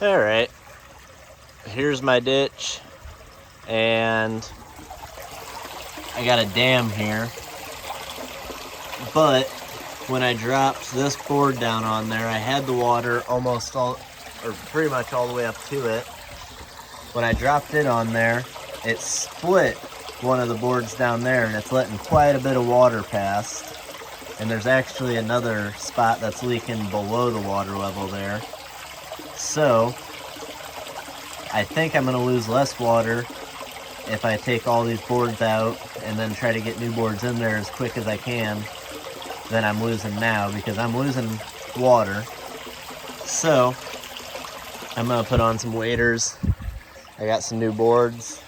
All right, here's my ditch, and I got a dam here, but when I dropped this board down on there, I had the water almost all, or pretty much all the way up to it. When I dropped it on there, it split one of the boards down there, and it's letting quite a bit of water past. And there's actually another spot that's leaking below the water level there. So I think I'm gonna lose less water if I take all these boards out and then try to get new boards in there as quick as I can than I'm losing now, because I'm losing water. So I'm gonna put on some waders. I got some new boards,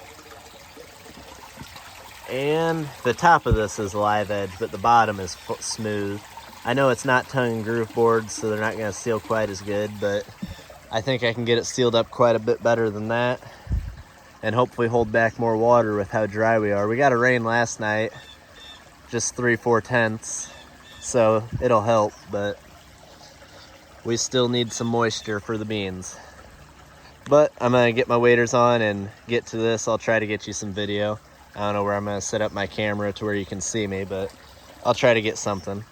and the top of this is live edge, but the bottom is smooth. I know it's not tongue and groove boards, so they're not gonna seal quite as good, but I think I can get it sealed up quite a bit better than that, and hopefully hold back more water with how dry we are. We got a rain last night, just 3/4 tenths, so it'll help, but we still need some moisture for the beans. But I'm gonna get my waders on and get to this. I'll try to get you some video. I don't know where I'm gonna set up my camera to where you can see me, but I'll try to get something.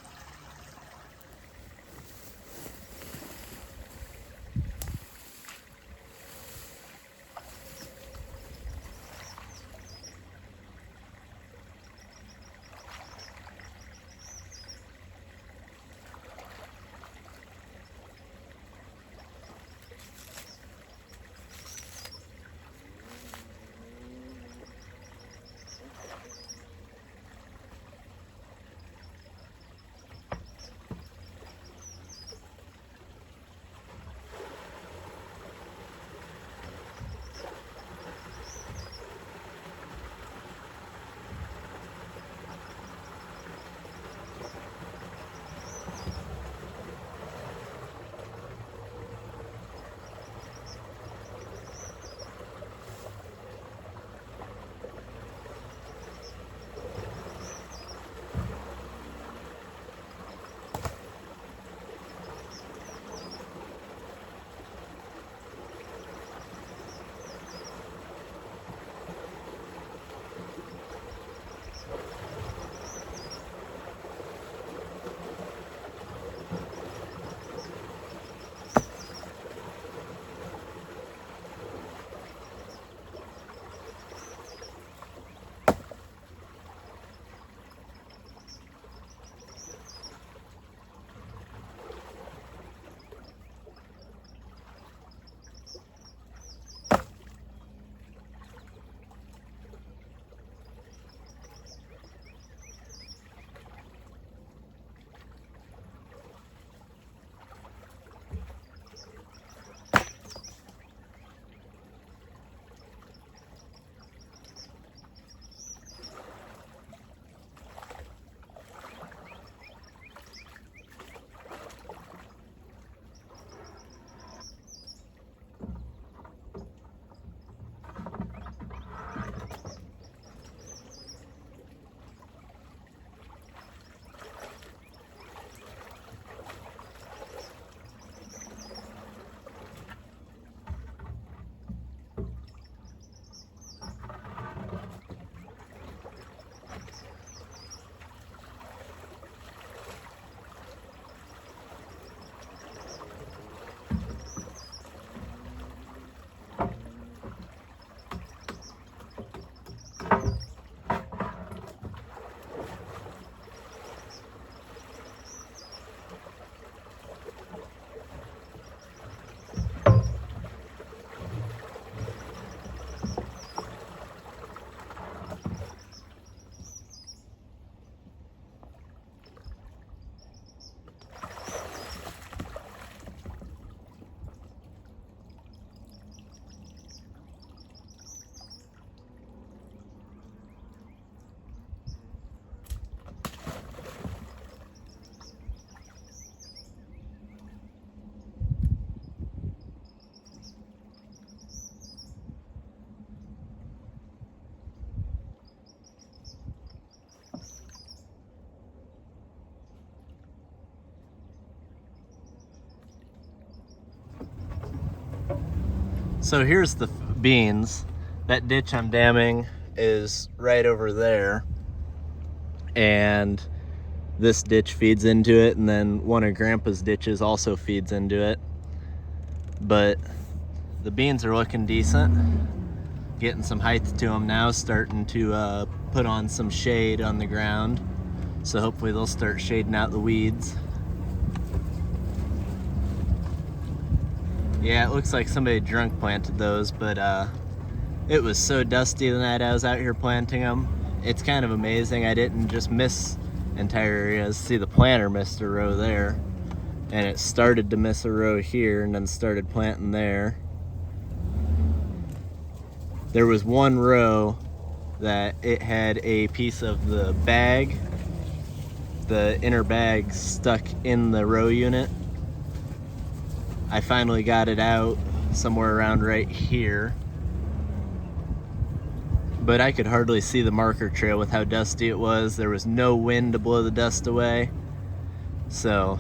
So here's the beans. That ditch I'm damming is right over there, and this ditch feeds into it, and then one of Grandpa's ditches also feeds into it. But the beans are looking decent, getting some height to them now, starting to put on some shade on the ground, so hopefully they'll start shading out the weeds. Yeah, it looks like somebody drunk planted those, but it was so dusty the night I was out here planting them. It's kind of amazing I didn't just miss entire areas. See, the planter missed a row there, and it started to miss a row here, and then started planting there. There was one row that it had a piece of the bag, the inner bag, stuck in the row unit. I finally got it out somewhere around right here, but I could hardly see the marker trail with how dusty it was. There was no wind to blow the dust away. So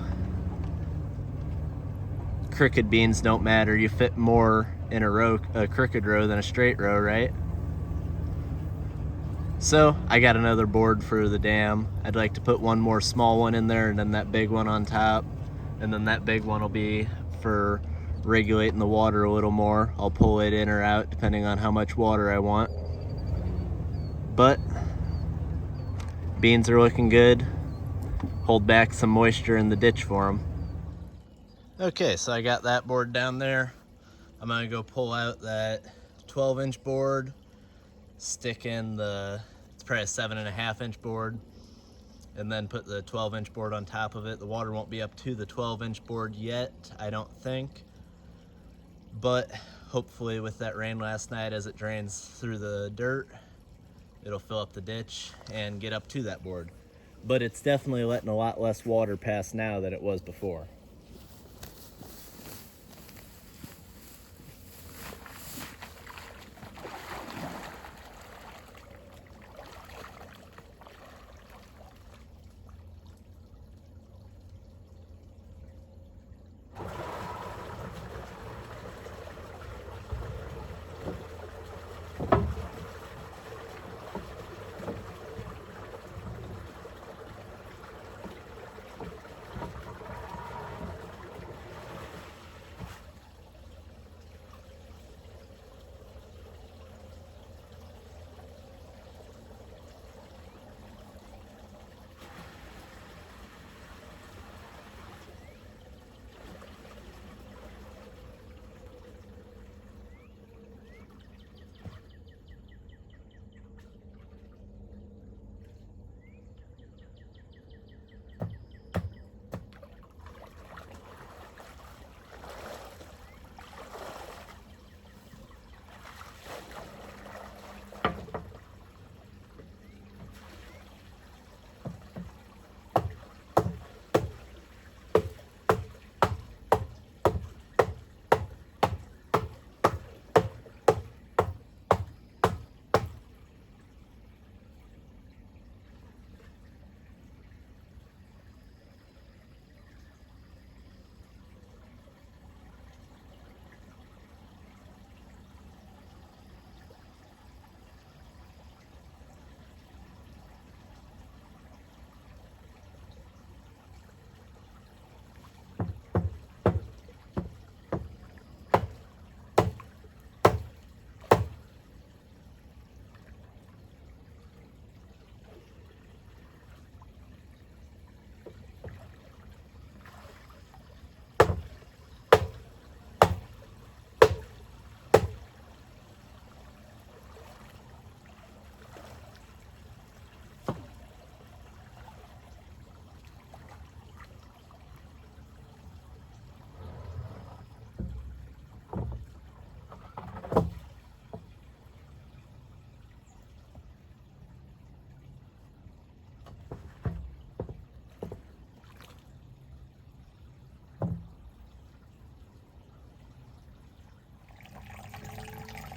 crooked beans don't matter. You fit more in a crooked row than a straight row, right? So I got another board for the dam. I'd like to put one more small one in there, and then that big one on top, and then that big one will be for regulating the water a little more. I'll pull it in or out depending on how much water I want. But beans are looking good. Hold back some moisture in the ditch for them. Okay, so I got that board down there. I'm gonna go pull out that 12-inch board, stick in it's probably a 7.5-inch board, and then put the 12-inch board on top of it. The water won't be up to the 12-inch board yet, I don't think, but hopefully with that rain last night, as it drains through the dirt, it'll fill up the ditch and get up to that board. But it's definitely letting a lot less water pass now than it was before.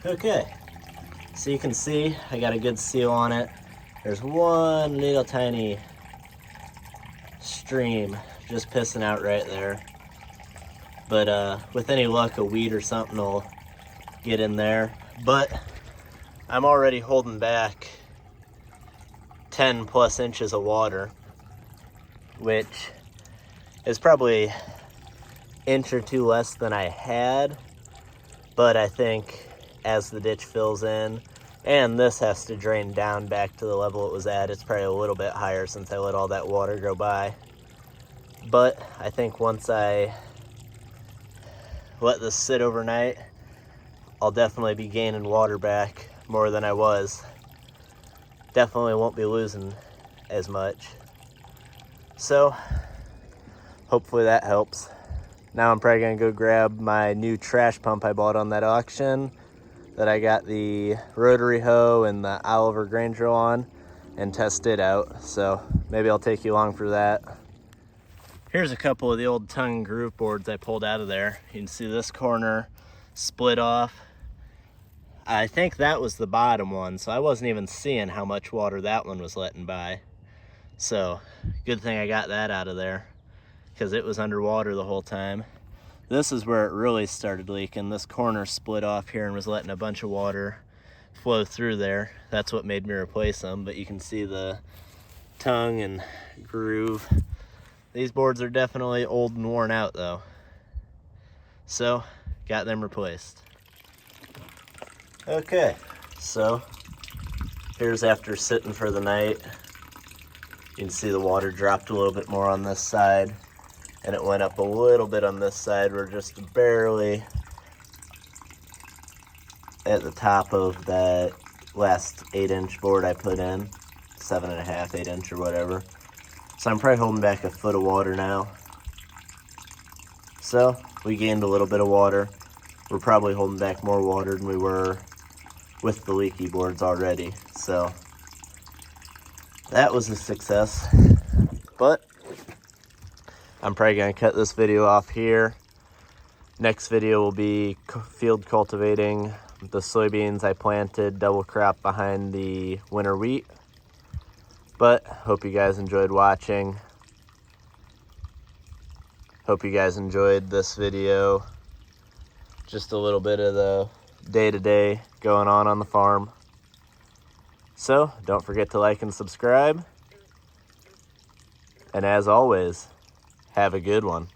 Okay, so you can see I got a good seal on it. There's one little tiny stream just pissing out right there. But with any luck, a weed or something will get in there, but I'm already holding back 10 plus inches of water, which is probably an inch or two less than I had, but I think as the ditch fills in, and this has to drain down back to the level it was at, it's probably a little bit higher since I let all that water go by. But I think once I let this sit overnight, I'll definitely be gaining water back more than I was. Definitely won't be losing as much. So hopefully that helps. Now I'm probably gonna go grab my new trash pump I bought on that auction that I got the rotary hoe and the Oliver grain drill on and test it out. So maybe I'll take you along for that. Here's a couple of the old tongue and groove boards I pulled out of there. You can see this corner split off. I think that was the bottom one, so I wasn't even seeing how much water that one was letting by. So good thing I got that out of there because it was underwater the whole time. This is where it really started leaking. This corner split off here and was letting a bunch of water flow through there. That's what made me replace them, but you can see the tongue and groove. These boards are definitely old and worn out though. So, got them replaced. Okay, so here's after sitting for the night. You can see the water dropped a little bit more on this side, and it went up a little bit on this side. We're just barely at the top of that last 8-inch board I put in, 7.5, 8-inch or whatever. So I'm probably holding back a foot of water now. So we gained a little bit of water. We're probably holding back more water than we were with the leaky boards already. So that was a success. But I'm probably gonna cut this video off here. Next video will be field cultivating the soybeans I planted double crop behind the winter wheat. But hope you guys enjoyed watching. Hope you guys enjoyed this video. Just a little bit of the day-to-day going on the farm. So don't forget to like and subscribe. And as always, have a good one.